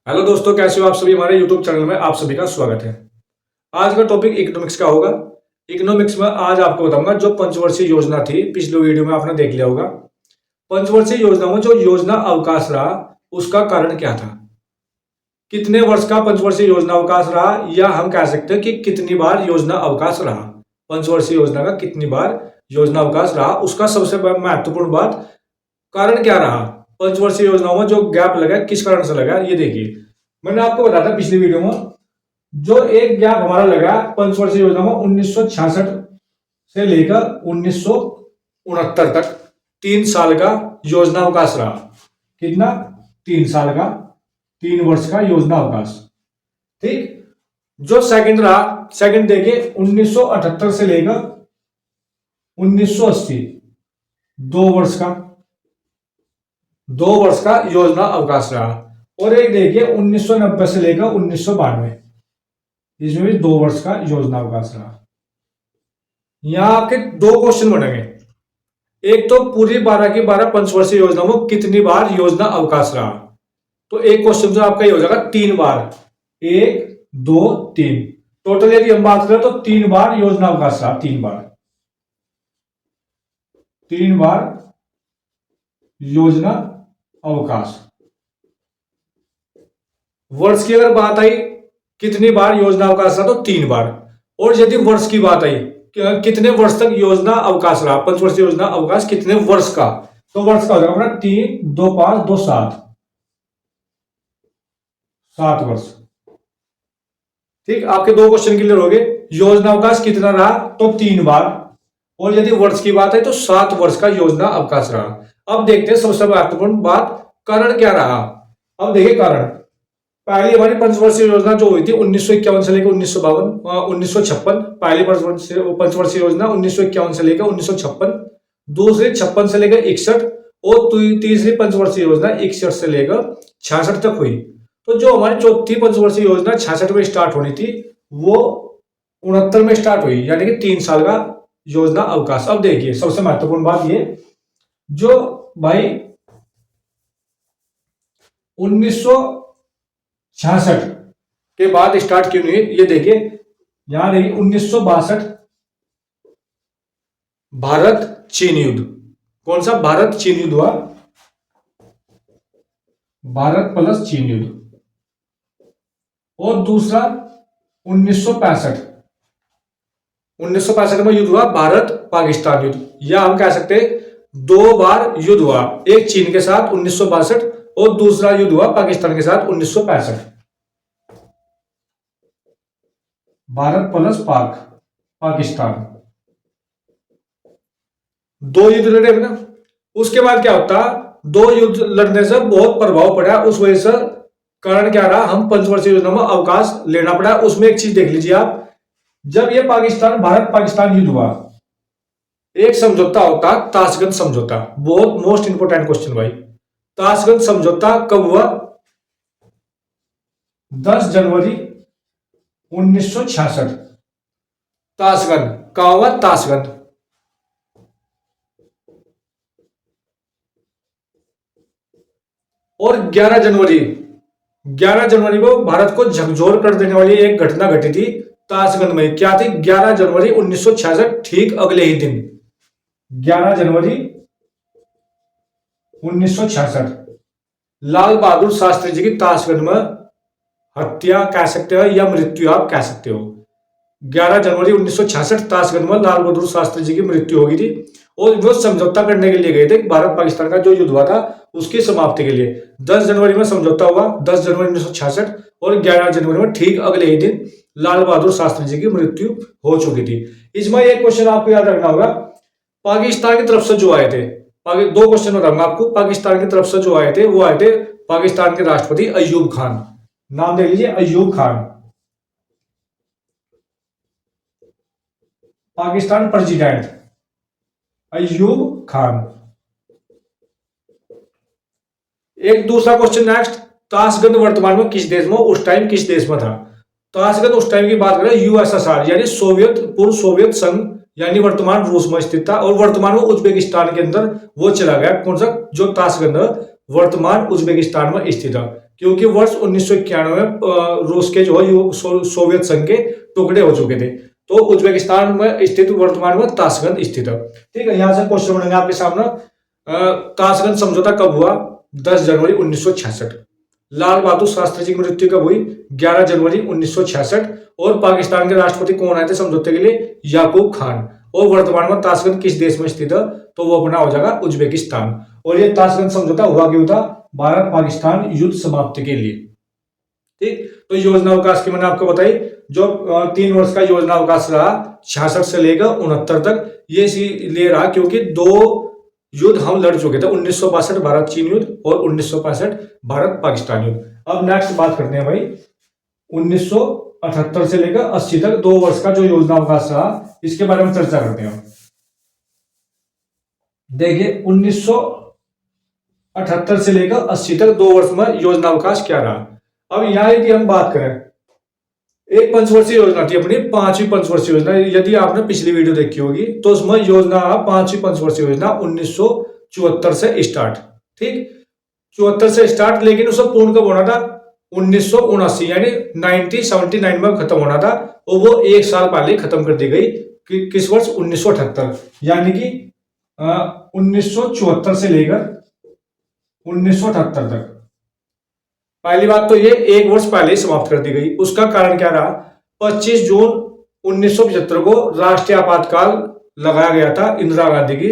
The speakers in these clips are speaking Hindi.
हेलो दोस्तों, कैसे हो आप सभी। हमारे यूट्यूब चैनल में आप सभी का स्वागत है। आज का टॉपिक इकोनॉमिक्स का होगा। इकोनॉमिक्स में आज आपको बताऊंगा जो पंचवर्षीय योजना थी, पिछले वीडियो में आपने देख लिया होगा। पंचवर्षीय योजना में जो योजना अवकाश रहा उसका कारण क्या था, कितने वर्ष का पंचवर्षीय योजना अवकाश रहा, या हम कह सकते हैं कि कितनी बार योजना अवकाश रहा। पंचवर्षीय योजना का कितनी बार योजना अवकाश रहा, उसका सबसे महत्वपूर्ण बात कारण क्या रहा। पंचवर्षीय योजनाओं में जो गैप लगा किस कारण से लगा, ये देखिए। मैंने आपको बताया था पिछली वीडियो में, जो एक गैप हमारा लगा पंचवर्षीय योजना में 1966 से लेकर 1969 तक 3 साल का योजना अवकाश रहा। कितना? 3 साल का, 3 वर्ष का योजना अवकाश। ठीक। जो सेकंड रहा, सेकंड देखिए 1978 से लेकर 1980 2 वर्ष का, 2 वर्ष का योजना अवकाश रहा। और एक देखिए 1990 से लेकर 1992, इसमें भी 2 वर्ष का योजना अवकाश रहा। यहां आपके 2 क्वेश्चन बनेंगे। एक तो पूरी 12 की 12 पंचवर्षीय योजना में कितनी बार योजना अवकाश रहा, तो एक क्वेश्चन तो आपका ये हो जाएगा 3 बार। 1 2 3 टोटल यदि हम बात करें तो 3 बार योजना अवकाश रहा। 3 बार, 3 बार योजना अवकाश। वर्ष की अगर बात आई कितनी बार योजना अवकाश रहा, तो 3 बार। और यदि वर्ष की बात आई कितने वर्ष तक योजना अवकाश रहा, पंचवर्षीय योजना अवकाश कितने वर्ष का, तो वर्ष का हो जाएगा अपना 3 2 5 2 7 7 वर्ष। ठीक। आपके 2 क्वेश्चन क्लियर हो गए। योजना अवकाश कितना रहा, तो 3 बार। और यदि वर्ष की बात है तो 7 वर्ष का योजना अवकाश रहा। अब देखते हैं सबसे महत्वपूर्ण बात, कारण क्या रहा। अब देखिए कारण, पहली हमारी पंचवर्षीय योजना जो हुई थी 1951 से लेकर 1956, पहली पंचवर्षीय योजना 1951 से लेकर 1956, दूसरी 56 से लेकर 61, और तीसरी पंचवर्षीय योजना 61 से लेकर 66 तक हुई। तो जो हमारी चौथी पंचवर्षीय योजना 66 में स्टार्ट होनी थी वो 69 में स्टार्ट हुई, यानी कि 3 साल का योजना अवकाश। अब देखिए सबसे महत्वपूर्ण बात ये, जो भाई 1966 के बाद स्टार्ट क्यों नहीं हुई, ये देखिए। यहां देखिए 1962 भारत चीन युद्ध। कौन सा? भारत चीन युद्ध हुआ, भारत प्लस चीन युद्ध। और दूसरा 1965 में युद्ध हुआ, भारत पाकिस्तान युद्ध। या हम कह सकते हैं 2 बार युद्ध हुआ, एक चीन के साथ 1962 और दूसरा युद्ध हुआ पाकिस्तान के साथ 1965। भारत प्लस पाकिस्तान, 2 युद्ध लड़े ना। उसके बाद क्या होता, 2 युद्ध लड़ने से बहुत प्रभाव पड़ा, उस वजह से कारण क्या रहा, हम पंचवर्षीय योजना में अवकाश लेना पड़ा। उसमें एक चीज देख लीजिए आप, जब ये भारत पाकिस्तान युद्ध हुआ, एक समझौता होता ताशकंद समझौता। बहुत मोस्ट इंपोर्टेंट क्वेश्चन भाई। ताशकंद समझौता कब हुआ? 10 जनवरी 1966। ताशकंद कहां हुआ? ताशकंद। और 11 जनवरी को भारत को झकझोर कर देने वाली एक घटना घटी थी ताशकंद में। क्या थी? 11 जनवरी 1966, ठीक अगले ही दिन 11 जनवरी 1966 लाल बहादुर शास्त्री जी की ताशकंद में हत्या कह सकते हो या मृत्यु आप कह सकते हो। 11 जनवरी 1966 ताशकंद में लाल बहादुर शास्त्री जी की मृत्यु हो गई थी। और वो समझौता करने के लिए गए थे, भारत पाकिस्तान का जो युद्ध हुआ था उसकी समाप्ति के लिए। 10 जनवरी में समझौता हुआ, 10 जनवरी 1966, और 11 जनवरी में ठीक अगले ही दिन लाल बहादुर शास्त्री जी की मृत्यु हो चुकी थी। इसमें एक क्वेश्चन आपको याद रखना होगा, पाकिस्तान की तरफ से जो आए थे, 2 क्वेश्चन बताऊंगा आपको। पाकिस्तान की तरफ से जो आए थे वो आए थे पाकिस्तान के राष्ट्रपति अयूब खान। नाम देख लीजिए, अयूब खान, पाकिस्तान प्रेसिडेंट अयूब खान। एक दूसरा क्वेश्चन नेक्स्ट, ताशकंद वर्तमान में किस देश में, उस टाइम किस देश में था? ताशकंद उस टाइम की बात करें यूएसएसआर यानी पूर्व सोवियत संघ, यानी वर्तमान रूस में स्थित था। और वर्तमान में उज्बेकिस्तान के अंदर वो चला गया। कौन सा? जो ताशकंद वर्तमान उज्बेकिस्तान में स्थित है। क्योंकि वर्ष 1991 में रूस के जो है सोवियत संघ के टुकड़े हो चुके थे। तो उज्बेकिस्तान में स्थित वर्तमान में ताशकंद स्थित है। ठीक है, यहां से क्वेश्चन बनेंगे आपके सामने। ताशकंद समझौता कब हुआ? 10 जनवरी 1966। लाल बहादुर शास्त्री जी की मृत्यु कब हुई? 11 जनवरी 1966। और पाकिस्तान के राष्ट्रपति कौन आए थे समझौते के लिए? याकूब खान। और वर्तमान में ताशकंद किस देश में स्थित है? तो वो अपना हो जाएगा उज्बेकिस्तान। और ये ताशकंद समझौता हुआ क्यों था? भारत पाकिस्तान युद्ध समाप्ति के लिए। ठीक, तो योजना अवकाश की मैंने आपको बताई, जो 3 वर्ष का योजना अवकाश रहा 66 से लेकर 69 तक। ये इसीलिए रहा क्योंकि 2 युद्ध हम लड़ चुके थे, 1962 भारत चीन युद्ध और 1965 भारत पाकिस्तान युद्ध। अब नेक्स्ट बात करते हैं भाई 1978 से लेकर 80 तक 2 वर्ष का जो योजना अवकाश रहा, इसके बारे में चर्चा करते हैं। देखिए 1978 से लेकर 80 तक 2 वर्ष में योजना अवकाश क्या रहा। अब यहां यदि हम बात करें, एक पंचवर्षीय योजना थी अपनी 5वीं पंचवर्षीय योजना। यदि आपने पिछली वीडियो देखी होगी तो उसमें योजना 5वीं पंचवर्षीय योजना 1974 से स्टार्ट। ठीक, 74 से स्टार्ट, लेकिन उसे पूर्ण कब होना था? 1979 यानी 1979 में खत्म होना था। और वो 1 साल पहले खत्म कर दी गई। किस वर्ष? 1978, यानी कि 1974 से लेकर 1978 तक। पहली बात तो ये 1 वर्ष पहले ही समाप्त कर दी गई। उसका कारण क्या रहा? 25 जून 1975 को राष्ट्रीय आपातकाल लगाया गया था इंदिरा गांधी की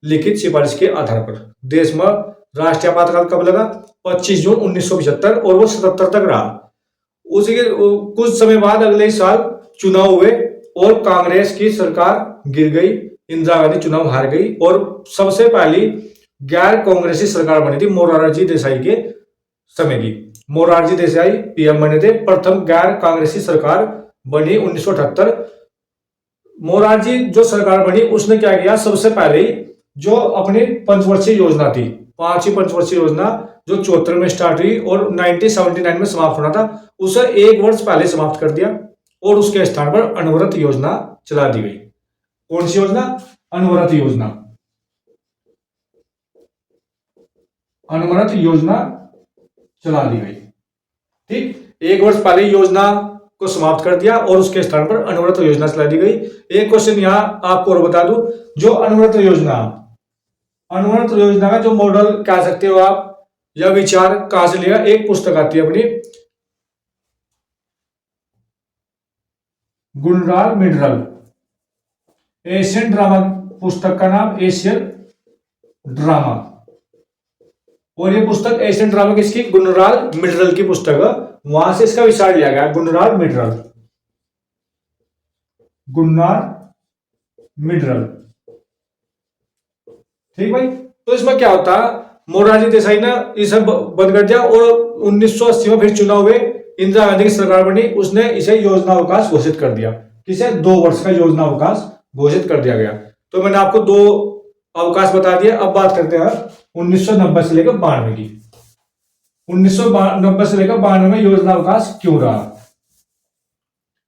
लिखित सिफारिश के आधार पर। देश में राष्ट्रीय आपातकाल कब लगा? 25 जून 1975, और वो 77 तक रहा। उसी के कुछ समय बाद अगले साल चुनाव हुए और कांग्रेस की सरकार गिर गई, इंदिरा गांधी चुनाव हार गई। और सबसे पहली गैर कांग्रेसी सरकार बनी थी मोरारजी देसाई के समय की। मोरारजी देसाई पीएम बने थे, प्रथम गैर कांग्रेसी सरकार बनी 1978। मोरारजी जो सरकार बनी उसने क्या किया? सबसे पहले ही जो अपनी पंचवर्षीय योजना थी, 5वीं पंचवर्षीय योजना जो 74 में स्टार्ट हुई और 1979 में समाप्त होना था, उसे 1 वर्ष पहले समाप्त कर दिया और उसके स्थान पर अनवरत योजना चला दी गई। कौन सी योजना? अनवरत योजना। अनवरत योजना चला दी गई। ठीक, 1 वर्ष पहले योजना को समाप्त कर दिया और उसके स्थान पर अनवरत योजना चला दी गई। एक क्वेश्चन यहां आपको और बता दूं, जो अनवरत योजना का जो मॉडल कह सकते हो आप या विचार कहां से लिया? एक पुस्तक आती है अपनी, गुलजार मिनरल, एशियन ड्रामा। पुस्तक का नाम एशियन ड्रामा। और ये पुस्तक एशियन ड्रामा किसकी? गुलजार मिनरल की पुस्तक है। वहां से इसका विचार लिया गया, गुलजार मिनरल। ठीक भाई, तो इसमें क्या होता है? मोरारजी देसाई ने इसे बंद कर दिया और 1980 में फिर चुनाव हुए, इंदिरा गांधी की सरकार बनी, उसने इसे योजना अवकाश घोषित कर दिया। किसे? 2 वर्ष का योजना अवकाश घोषित कर दिया गया। तो मैंने आपको 2 अवकाश बता दिया। अब बात करते हैं 1990 से लेकर 92 की। 1990 से लेकर 92 में योजना अवकाश क्यों रहा?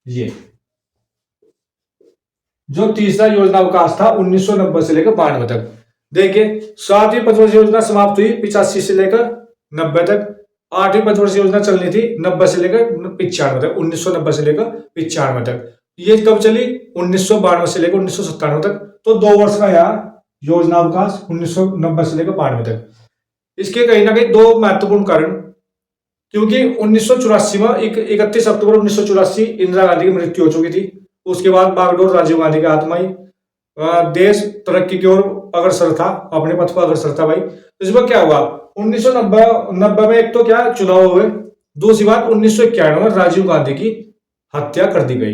ये जो तीसरा योजना अवकाश था 1990 से लेकर 92 तक। देखिए 7वीं पंचवर्षीय योजना समाप्त हुई 85 से लेकर 90 तक। 8वीं पंचवर्षीय योजना चलनी थी 90 से लेकर 95 तक, 1990 से लेकर 95 तक। ये कब चली? 1992 से लेकर 1997 तक। तो 2 वर्ष का यहाँ योजना अवकाश 1990 से लेकर 92 तक। इसके कहीं ना कहीं 2 महत्वपूर्ण कारण, क्योंकि 1984 में 31 अक्टूबर 1984 इंदिरा गांधी की मृत्यु हो चुकी थी। उसके बाद बागडोर राजीव गांधी के हाथ में आई। देश तरक्की की ओर अग्रसर था, अपने पथ पर अग्रसर था भाई। इसमें क्या हुआ? 1990 में एक तो क्या चुनाव हुए, दूसरी बात 1991 में राजीव गांधी की हत्या कर दी गई।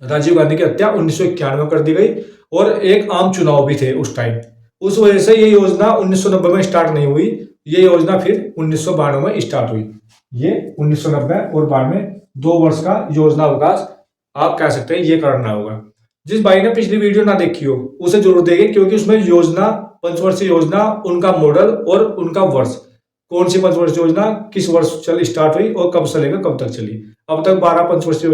राजीव गांधी की हत्या 1991 में कर दी गई और एक आम चुनाव भी थे उस टाइम। उस वजह से ये योजना 1990 में स्टार्ट नहीं हुई। ये योजना फिर 1992 में स्टार्ट हुई। ये 1990 और 92 2 वर्ष का योजना अवकाश आप कह सकते हैं ये करना होगा। जिस भाई ने पिछली वीडियो ना देखी हो उसे जरूर देखें, क्योंकि उसमें योजना, पंचवर्षीय योजना, उनका मॉडल और उनका वर्ष, कौन सी पंचवर्षीय योजना किस वर्ष चल स्टार्ट हुई और कब से लेकर कब तक चली। अब तक 12 पंचवर्षीय